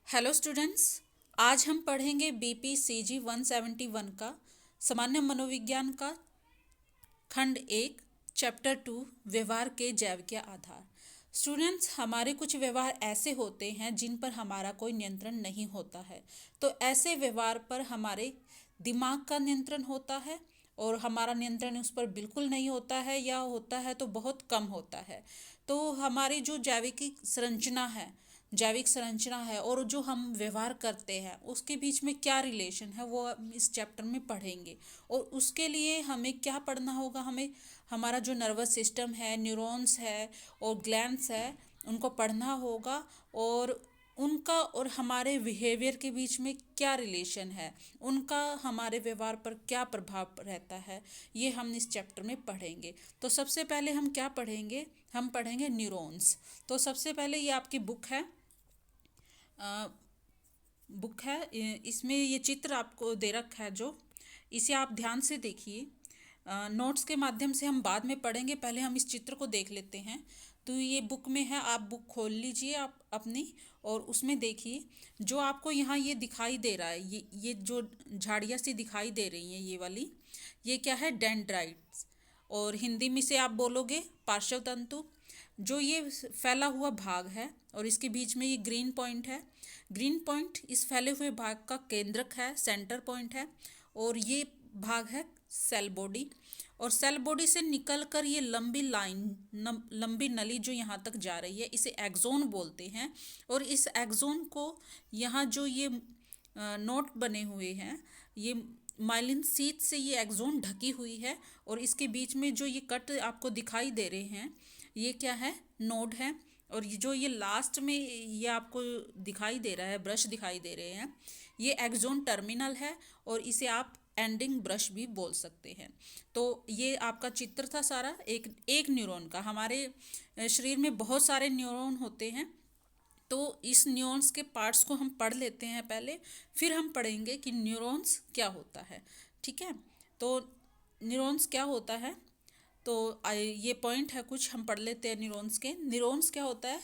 Hello students. आज हम पढ़ेंगे BPCG 171 का सामान्य मनोविज्ञान का खंड 1 चैप्टर 2 व्यवहार के जैविक आधार। स्टूडेंट्स, हमारे कुछ व्यवहार ऐसे होते हैं जिन पर हमारा कोई नियंत्रण नहीं होता है। तो ऐसे व्यवहार पर हमारे दिमाग का नियंत्रण होता है और हमारा नियंत्रण उस पर बिल्कुल नहीं होता है, या होता है तो बहुत कम होता है। तो हमारी जो जैविक संरचना है और जो हम व्यवहार करते हैं उसके बीच में क्या रिलेशन है वो हम इस चैप्टर में पढ़ेंगे। और उसके लिए हमें क्या पढ़ना होगा, हमें हमारा जो नर्वस सिस्टम है, न्यूरॉन्स है और ग्लैंड्स है, उनको पढ़ना होगा। और उनका और हमारे बिहेवियर के बीच में क्या रिलेशन है, उनका हमारे व्यवहार पर क्या प्रभाव रहता है, ये हम इस चैप्टर में पढ़ेंगे। तो सबसे पहले हम क्या पढ़ेंगे, हम पढ़ेंगे न्यूरॉन्स। तो सबसे पहले ये आपकी बुक है, इसमें ये चित्र आपको दे रखा है, जो इसे आप ध्यान से देखिए। नोट्स के माध्यम से हम बाद में पढ़ेंगे, पहले हम इस चित्र को देख लेते हैं। तो ये बुक में है, आप बुक खोल लीजिए आप अपनी, और उसमें देखिए जो आपको यहाँ ये दिखाई दे रहा है, ये जो झाड़ियाँ सी दिखाई दे रही हैं, ये वाली, ये क्या है, डेंड्राइट्स। और हिंदी में से आप बोलोगे पार्श्व तंतु। जो ये फैला हुआ भाग है और इसके बीच में ये ग्रीन पॉइंट है, ग्रीन पॉइंट इस फैले हुए भाग का केंद्रक है, सेंटर पॉइंट है। और ये भाग है सेल बॉडी। और सेल बॉडी से निकलकर ये लंबी लाइन, लंबी नली जो यहाँ तक जा रही है, इसे एक्सोन बोलते हैं। और इस एक्सोन को यहाँ जो ये नोट बने हुए हैं, ये माइलिन शीथ से ये एक्सोन ढकी हुई है। और इसके बीच में जो ये कट आपको दिखाई दे रहे हैं, ये क्या है, नोड है। और ये जो ये लास्ट में ये आपको दिखाई दे रहा है, ब्रश दिखाई दे रहे हैं, ये एक्सोन टर्मिनल है। और इसे आप एंडिंग ब्रश भी बोल सकते हैं। तो ये आपका चित्र था सारा एक एक न्यूरॉन का। हमारे शरीर में बहुत सारे न्यूरॉन होते हैं। तो इस न्यूरॉन्स के पार्ट्स को हम पढ़ लेते हैं पहले, फिर हम पढ़ेंगे कि न्यूरॉन्स क्या होता है। ठीक है। तो न्यूरॉन्स क्या होता है, तो ये पॉइंट है कुछ, हम पढ़ लेते हैं न्यूरॉन्स के। न्यूरॉन्स क्या होता है,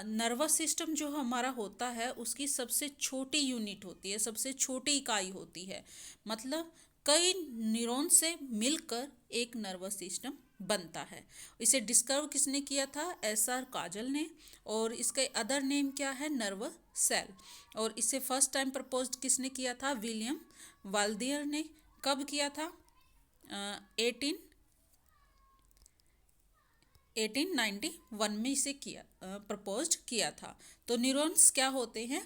नर्वस सिस्टम जो हमारा होता है उसकी सबसे छोटी यूनिट होती है, सबसे छोटी इकाई होती है। मतलब कई न्यूरॉन से मिलकर एक नर्वस सिस्टम बनता है। इसे डिस्कवर किसने किया था, SR काजल ने। और इसका अदर नेम क्या है, नर्व सेल। और इसे फर्स्ट टाइम प्रपोज किसने किया था, विलियम वाल्दियर ने। कब किया था, 1891 में इसे प्रपोज्ड किया था। तो न्यूरॉन्स क्या होते हैं,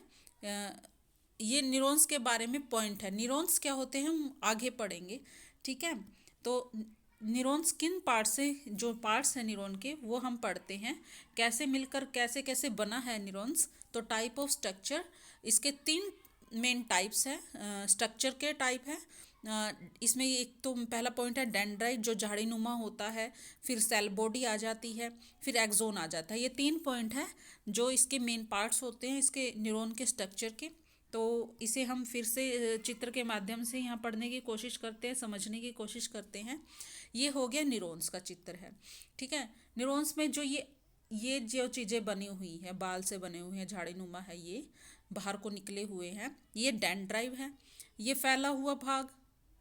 ये न्यूरॉन्स के बारे में पॉइंट है। न्यूरॉन्स क्या होते हैं हम आगे पढ़ेंगे। ठीक है। तो न्यूरॉन्स किन पार्ट से, जो पार्ट्स हैं न्यूरॉन के, वो हम पढ़ते हैं। कैसे मिलकर कैसे कैसे बना है न्यूरॉन्स। तो टाइप ऑफ स्ट्रक्चर, इसके 3 मेन टाइप्स हैं, स्ट्रक्चर के टाइप है। इसमें एक तो पहला पॉइंट है डेंड्राइट, जो झाड़ी नुमा होता है। फिर सेल बॉडी आ जाती है, फिर एक्सोन आ जाता है। ये 3 पॉइंट है जो इसके मेन पार्ट्स होते हैं, इसके न्यूरॉन के स्ट्रक्चर के। तो इसे हम फिर से चित्र के माध्यम से यहाँ पढ़ने की कोशिश करते हैं, समझने की कोशिश करते हैं। ये हो गया न्यूरॉन्स का चित्र है। ठीक है। न्यूरॉन्स में जो ये जो चीज़ें बनी हुई हैं, बाल से बने हुए हैं, झाड़ी नुमा है, ये बाहर को निकले हुए हैं, ये डेंड्राइट है। ये फैला हुआ भाग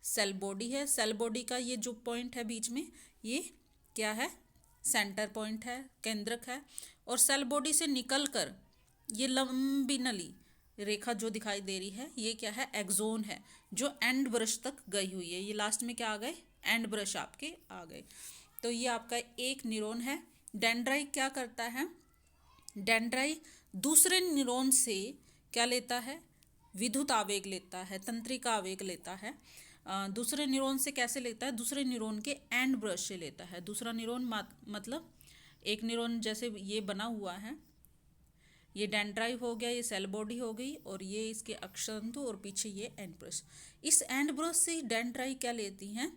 सेल बॉडी है। सेल बॉडी का ये जो पॉइंट है बीच में, ये क्या है, सेंटर पॉइंट है, केंद्रक है। और सेल बॉडी से निकलकर ये लंबी नली रेखा जो दिखाई दे रही है, ये क्या है, एक्सोन है, जो एंड ब्रश तक गई हुई है। ये लास्ट में क्या आ गए, एंड ब्रश आपके आ गए। तो ये आपका एक न्यूरॉन है। डेंड्राइट क्या करता है, डेंड्राइट दूसरे न्यूरॉन से क्या लेता है, विद्युत आवेग लेता है, तंत्रिका आवेग लेता है। दूसरे न्यूरॉन से कैसे लेता है, दूसरे न्यूरॉन के एंड ब्रश से लेता है। दूसरा न्यूरॉन मतलब एक न्यूरॉन जैसे ये बना हुआ है, ये डेंड्राइट हो गया, ये सेल बॉडी हो गई, और ये इसके अक्षतंतु, और पीछे ये एंड ब्रश। इस एंड ब्रश से डेंड्राइट क्या लेती हैं,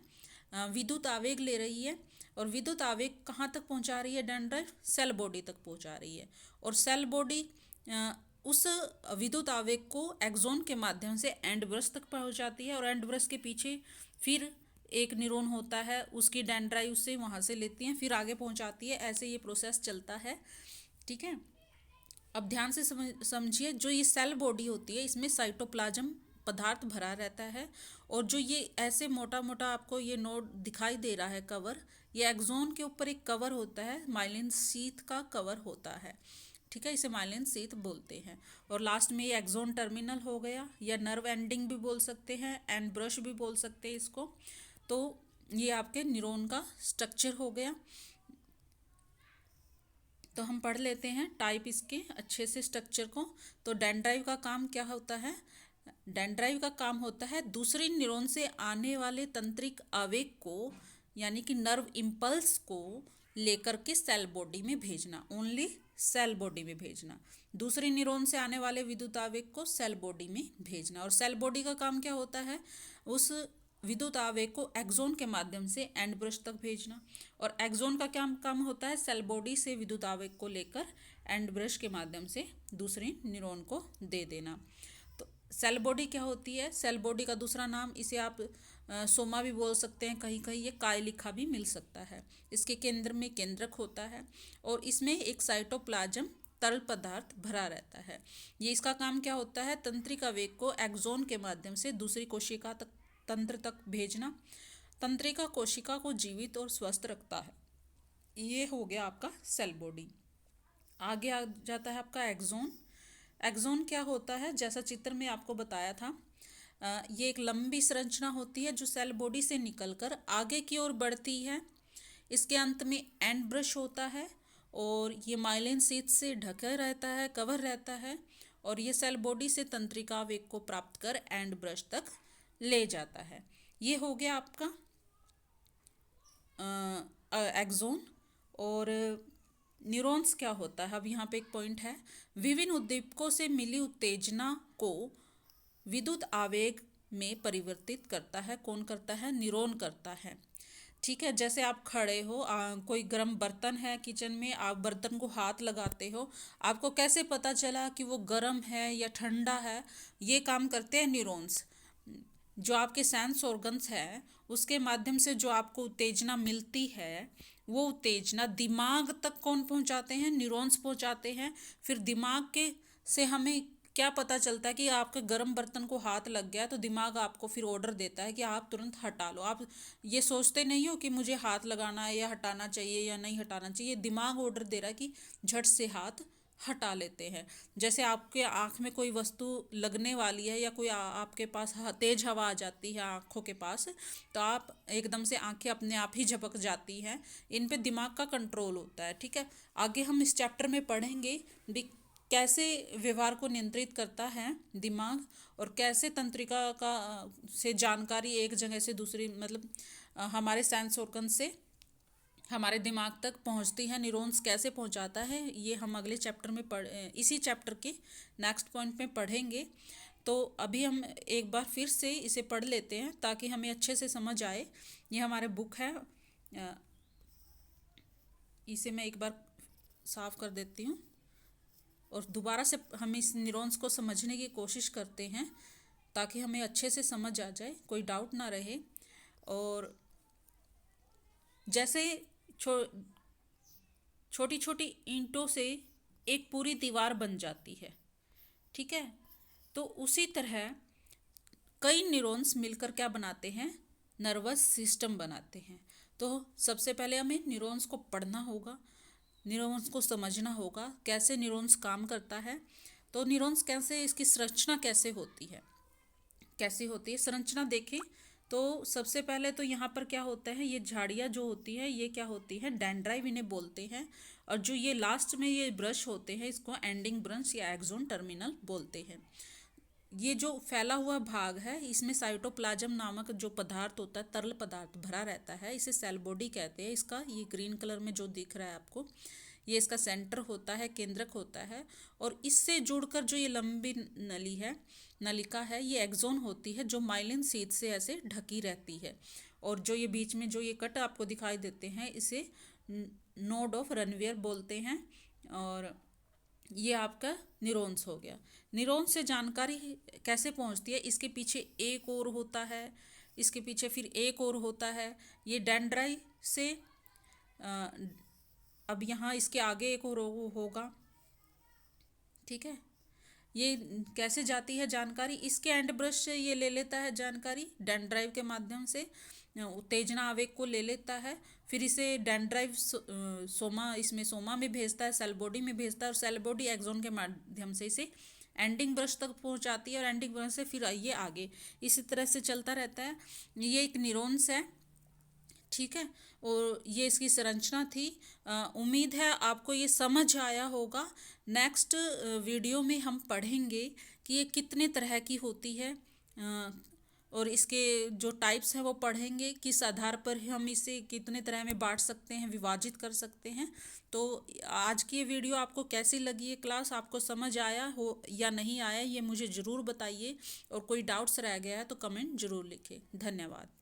विद्युत आवेग ले रही है। और विद्युत आवेग कहाँ तक पहुँचा रही है, डेंड्राइट सेल बॉडी तक पहुँचा रही है। और सेल बॉडी उस विद्युत आवेग को एक्सोन के माध्यम से एंड ब्रश तक पहुँचाती है। और एंड ब्रश के पीछे फिर एक न्यूरॉन होता है, उसकी डेंड्राइट उससे वहाँ से लेती हैं, फिर आगे पहुँचाती है। ऐसे ये प्रोसेस चलता है। ठीक है। अब ध्यान से समझिए, जो ये सेल बॉडी होती है इसमें साइटोप्लाज्म पदार्थ भरा रहता है, और जो ये ऐसे मोटा मोटा आपको ये नोड दिखाई दे रहा है कवर, ये एक्सोन के ऊपर एक कवर होता है, माइलिन शीथ का कवर होता है। ठीक है, इसे माइलिन शीथ बोलते हैं। और लास्ट में ये एक्सोन टर्मिनल हो गया, या नर्व एंडिंग भी बोल सकते हैं, एंड ब्रश भी बोल सकते हैं इसको। तो ये आपके न्यूरॉन का स्ट्रक्चर हो गया। तो हम पढ़ लेते हैं टाइप इसके अच्छे से स्ट्रक्चर को। तो डेंड्राइव का काम क्या होता है? डेंड्राइव का काम होता है दूसरे न्यूरॉन से आने वाले तंत्रिक आवेग को, यानी कि नर्व इम्पल्स को लेकर के सेल बॉडी में भेजना, ओनली सेल बॉडी में भेजना। दूसरे न्यूरॉन से आने वाले विद्युत आवेग को सेल बॉडी में भेजना। और सेल बॉडी का काम क्या होता है? उस विद्युत आवेग को एक्सोन के माध्यम से एंड ब्रश तक भेजना। और एक्सोन का क्या काम होता है? सेल बॉडी से विद्युत आवेग को लेकर एंड ब्रश के माध्यम से दूसरे न्यूरॉन को दे देना। तो सेल बॉडी क्या होती है? सेल बॉडी का दूसरा नाम, इसे आप सोमा भी बोल सकते हैं, कहीं कहीं ये कायलिखा भी मिल सकता है। इसके केंद्र में केंद्रक होता है, और इसमें एक साइटोप्लाज्म तरल पदार्थ भरा रहता है। ये इसका काम क्या होता है? तंत्रिका आवेग को एक्सोन के माध्यम से दूसरी कोशिका तक, तंत्र तक भेजना। तंत्रिका कोशिका को जीवित और स्वस्थ रखता है। ये हो गया आपका सेल बॉडी। आगे आ जाता है आपका एक्सोन। एक्सोन क्या होता है? जैसा चित्र में आपको बताया था, ये एक लंबी संरचना होती है जो सेल बॉडी से निकलकर आगे की ओर बढ़ती है। इसके अंत में एंड ब्रश होता है, और ये माइलिन शीथ से ढका रहता है, कवर रहता है, और ये सेल बॉडी से तंत्रिका आवेग को प्राप्त कर एंड ब्रश तक ले जाता है। ये हो गया आपका एक्सोन। और न्यूरॉन्स क्या होता है? अब यहाँ पे एक पॉइंट है, विभिन्न उद्दीपकों से मिली उत्तेजना को विद्युत आवेग में परिवर्तित करता है। कौन करता है? न्यूरॉन करता है। ठीक है, जैसे आप खड़े हो, कोई गर्म बर्तन है किचन में, आप बर्तन को हाथ लगाते हो, आपको कैसे पता चला कि वो गर्म है या ठंडा है? ये काम करते हैं न्यूरॉन्स। जो आपके सेंस ऑर्गन्स हैं उसके माध्यम से जो आपको उत्तेजना मिलती है, वो उत्तेजना दिमाग तक कौन पहुंचाते हैं? न्यूरॉन्स पहुंचाते हैं। फिर दिमाग के से हमें क्या पता चलता है कि आपके गर्म बर्तन को हाथ लग गया, तो दिमाग आपको फिर ऑर्डर देता है कि आप तुरंत हटा लो। आप ये सोचते नहीं हो कि मुझे हाथ लगाना है या हटाना चाहिए या नहीं हटाना चाहिए, दिमाग ऑर्डर दे रहा है कि झट से हाथ हटा लेते हैं। जैसे आपके आँख में कोई वस्तु लगने वाली है, या कोई आपके पास तेज हवा आ जाती है आँखों के पास, तो आप एकदम से आंखें अपने आप ही झपक जाती हैं। इन पे दिमाग का कंट्रोल होता है। ठीक है, आगे हम इस चैप्टर में पढ़ेंगे भी कैसे व्यवहार को नियंत्रित करता है दिमाग, और कैसे तंत्रिका का से जानकारी एक जगह से दूसरी, मतलब हमारे सेंस ऑर्गन से हमारे दिमाग तक पहुंचती है, न्यूरॉन्स कैसे पहुंचाता है, ये हम अगले चैप्टर में इसी चैप्टर के नेक्स्ट पॉइंट में पढ़ेंगे। तो अभी हम एक बार फिर से इसे पढ़ लेते हैं ताकि हमें अच्छे से समझ आए। ये हमारे बुक है, इसे मैं एक बार साफ कर देती हूँ, और दोबारा से हम इस न्यूरॉन्स को समझने की कोशिश करते हैं ताकि हमें अच्छे से समझ आ जाए, कोई डाउट ना रहे। और जैसे छोटी छोटी ईंटों से एक पूरी दीवार बन जाती है, ठीक है, तो उसी तरह कई न्यूरॉन्स मिलकर क्या बनाते हैं? नर्वस सिस्टम बनाते हैं। तो सबसे पहले हमें न्यूरॉन्स को पढ़ना होगा, न्यूरॉन्स को समझना होगा, कैसे न्यूरॉन्स काम करता है। तो न्यूरॉन्स कैसे, इसकी संरचना कैसे होती है, कैसे होती है संरचना देखें। तो सबसे पहले तो यहाँ पर क्या होता है, ये झाड़ियाँ जो होती है ये क्या होती है? डेंड्राइव इन्हें बोलते हैं। और जो ये लास्ट में ये ब्रश होते हैं इसको एंडिंग ब्रश या एक्सोन टर्मिनल बोलते हैं। ये जो फैला हुआ भाग है इसमें साइटोप्लाज्म नामक जो पदार्थ होता है, तरल पदार्थ भरा रहता है, इसे सेल बॉडी कहते हैं। इसका ये ग्रीन कलर में जो दिख रहा है आपको, ये इसका सेंटर होता है, केंद्रक होता है। और इससे जुड़कर जो ये लंबी नली है, नलिका है, ये एक्सोन होती है जो माइलिन शीथ से ऐसे ढकी रहती है। और जो ये बीच में जो ये कट आपको दिखाई देते हैं इसे नोड ऑफ रनवियर बोलते हैं। और ये आपका न्यूरॉन्स हो गया। न्यूरॉन्स से जानकारी कैसे पहुंचती है? इसके पीछे एक और होता है, इसके पीछे फिर एक और होता है। ये डेंड्राई से अब यहाँ इसके आगे एक और होगा, ठीक है। ये कैसे जाती है जानकारी, इसके एंड ब्रश से ये ले लेता है जानकारी डेंड्राइव के माध्यम से, उत्तेजना आवेग को ले लेता है, फिर इसे डेंड्राइव सोमा, इसमें सोमा में भेजता है, सेल बॉडी में भेजता है, और सेल बॉडी एक्सोन के माध्यम से इसे एंडिंग ब्रश तक पहुंचाती है, और एंडिंग ब्रश से फिर ये आगे इसी तरह से चलता रहता है। ये एक न्यूरॉन्स है, ठीक है। और ये इसकी संरचना थी। उम्मीद है आपको ये समझ आया होगा। नेक्स्ट वीडियो में हम पढ़ेंगे कि ये कितने तरह की होती है, और इसके जो टाइप्स हैं वो पढ़ेंगे, किस आधार पर हम इसे कितने तरह में बांट सकते हैं, विभाजित कर सकते हैं। तो आज की ये वीडियो आपको कैसी लगी, ये क्लास आपको समझ आया हो या नहीं आया, ये मुझे ज़रूर बताइए, और कोई डाउट्स रह गया है तो कमेंट ज़रूर लिखें। धन्यवाद।